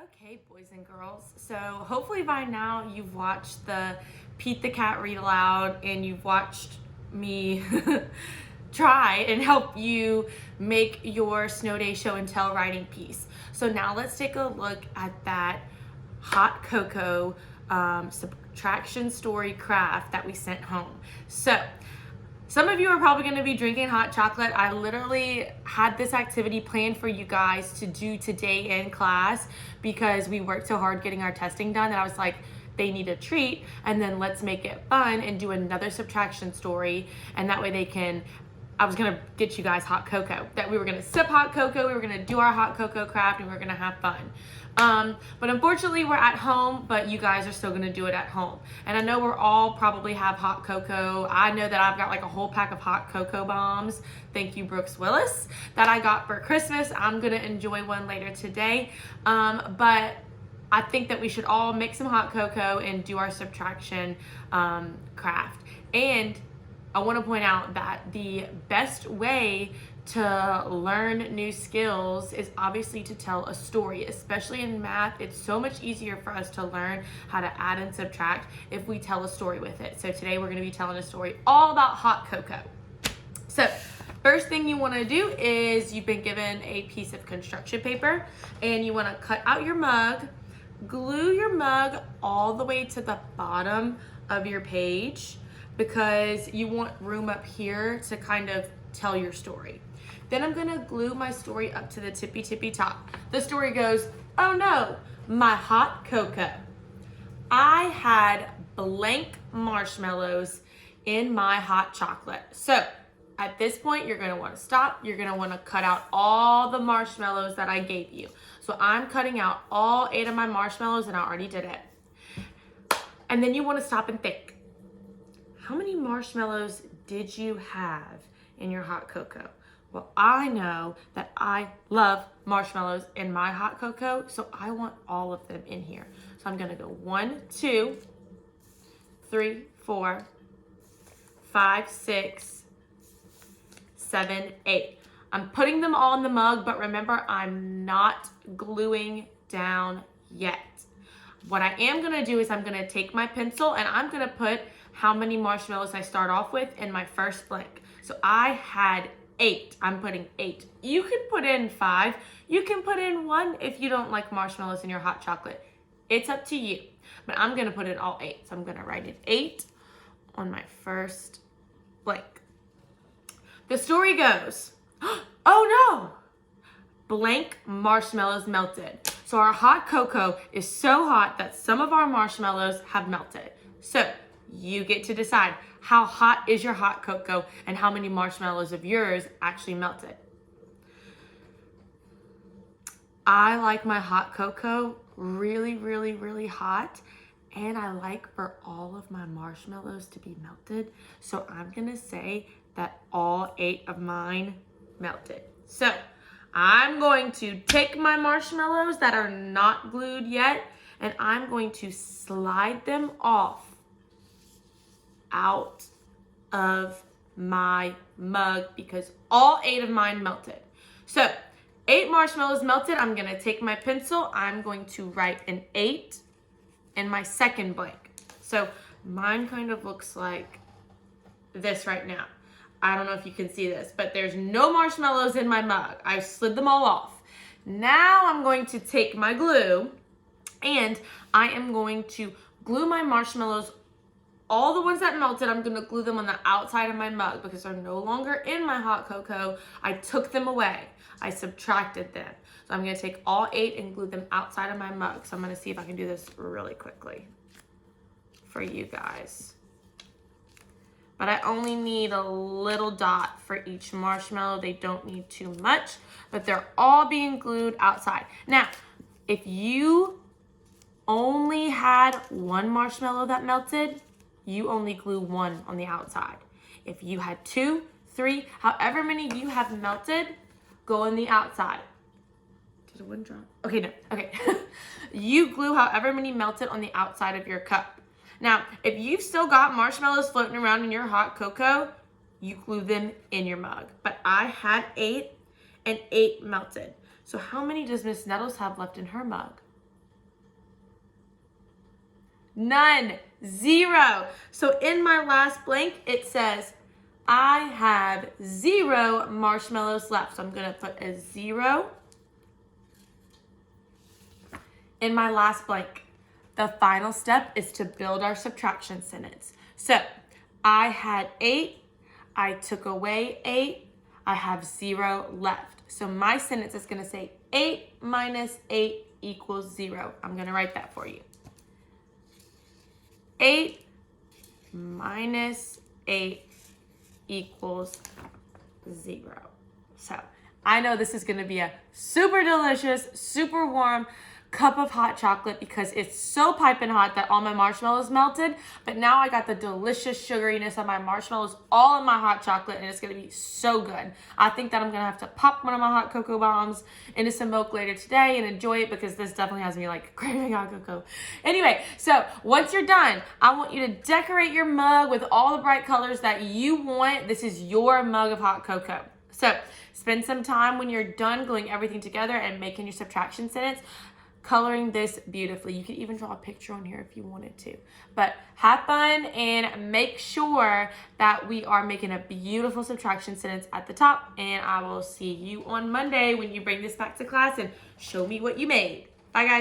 Okay, boys and girls. So hopefully by now you've watched the Pete the Cat read aloud and you've watched me try and help you make your snow day show and tell writing piece. So now let's take a look at that hot cocoa subtraction story craft that we sent home. So some of you are probably going to be drinking hot chocolate. I literally had this activity planned for you guys to do today in class because we worked so hard getting our testing done that I was like, they need a treat, and then let's make it fun and do another subtraction story, and that way they can, I was gonna get you guys hot cocoa, that we were gonna sip hot cocoa, we were gonna do our hot cocoa craft, and we were gonna have fun. But unfortunately we're at home, but you guys are still gonna do it at home. And I know we're all probably have hot cocoa. I know that I've got like a whole pack of hot cocoa bombs. Thank you, Brooks Willis, that I got for Christmas. I'm gonna enjoy one later today. But I think that we should all make some hot cocoa and do our subtraction craft. And I want to point out that the best way to learn new skills is obviously to tell a story, especially in math. It's so much easier for us to learn how to add and subtract if we tell a story with it. So today we're going to be telling a story all about hot cocoa. So first thing you want to do is you've been given a piece of construction paper and you want to cut out your mug, glue your mug all the way to the bottom of your page because you want room up here to kind of tell your story. Then I'm gonna glue my story up to the tippy top. The story goes, oh no, my hot cocoa. I had blank marshmallows in my hot chocolate. So at this point, you're gonna wanna stop. You're gonna wanna cut out all the marshmallows that I gave you. So I'm cutting out all 8 of my marshmallows and I already did it. And then you wanna stop and think, how many marshmallows did you have in your hot cocoa? Well, I know that I love marshmallows in my hot cocoa, so I want all of them in here. So I'm gonna go 1, 2, 3, 4, 5, 6, 7, 8. I'm putting them all in the mug, but remember, I'm not gluing down yet. What I am gonna do is I'm gonna take my pencil and I'm gonna put how many marshmallows I start off with in my first blank. So I had 8. I'm putting 8. You can put in 5. You can put in 1 if you don't like marshmallows in your hot chocolate. It's up to you. But I'm gonna put in all 8. So I'm gonna write in 8 on my first blank. The story goes, oh no! Blank marshmallows melted. So our hot cocoa is so hot that some of our marshmallows have melted. So you get to decide how hot is your hot cocoa and how many marshmallows of yours actually melted. I like my hot cocoa really, really, really hot, and I like for all of my marshmallows to be melted. So I'm gonna say that all 8 of mine melted. So I'm going to take my marshmallows that are not glued yet, and I'm going to slide them off out of my mug because all 8 of mine melted. So 8 marshmallows melted. I'm gonna take my pencil. I'm going to write an 8 in my second blank. So mine kind of looks like this right now. I don't know if you can see this, but there's no marshmallows in my mug. I slid them all off. Now I'm going to take my glue and I am going to glue my marshmallows. All the ones that melted, I'm gonna glue them on the outside of my mug because they're no longer in my hot cocoa. I took them away. I subtracted them. So I'm gonna take all 8 and glue them outside of my mug. So I'm gonna see if I can do this really quickly for you guys. But I only need a little dot for each marshmallow. They don't need too much, but they're all being glued outside. Now, if you only had 1 marshmallow that melted, you only glue 1 on the outside. If you had 2, 3, however many you have melted, go on the outside. Did 1 drop? Okay, no, okay. You glue however many melted on the outside of your cup. Now, if you've still got marshmallows floating around in your hot cocoa, you glue them in your mug. But I had 8 and 8 melted. So how many does Miss Nettles have left in her mug? None. 0. So in my last blank, it says, I have 0 marshmallows left. So I'm going to put a 0 in my last blank. The final step is to build our subtraction sentence. So I had 8. I took away 8. I have 0 left. So my sentence is going to say 8 minus 8 equals 0. I'm going to write that for you. 8 minus 8 equals 0. So I know this is going to be a super delicious, super warm cup of hot chocolate because it's so piping hot that all my marshmallows melted. But now I got the delicious sugariness of my marshmallows all in my hot chocolate, and it's going to be so good. I think that I'm going to have to pop one of my hot cocoa bombs into some milk later today and enjoy it because this definitely has me like craving hot cocoa. Anyway, so once you're done, I want you to decorate your mug with all the bright colors that you want. This is your mug of hot cocoa. So spend some time when you're done gluing everything together and making your subtraction sentence, coloring this beautifully. You could even draw a picture on here if you wanted to. But have fun and make sure that we are making a beautiful subtraction sentence at the top. And I will see you on Monday when you bring this back to class and show me what you made. Bye, guys.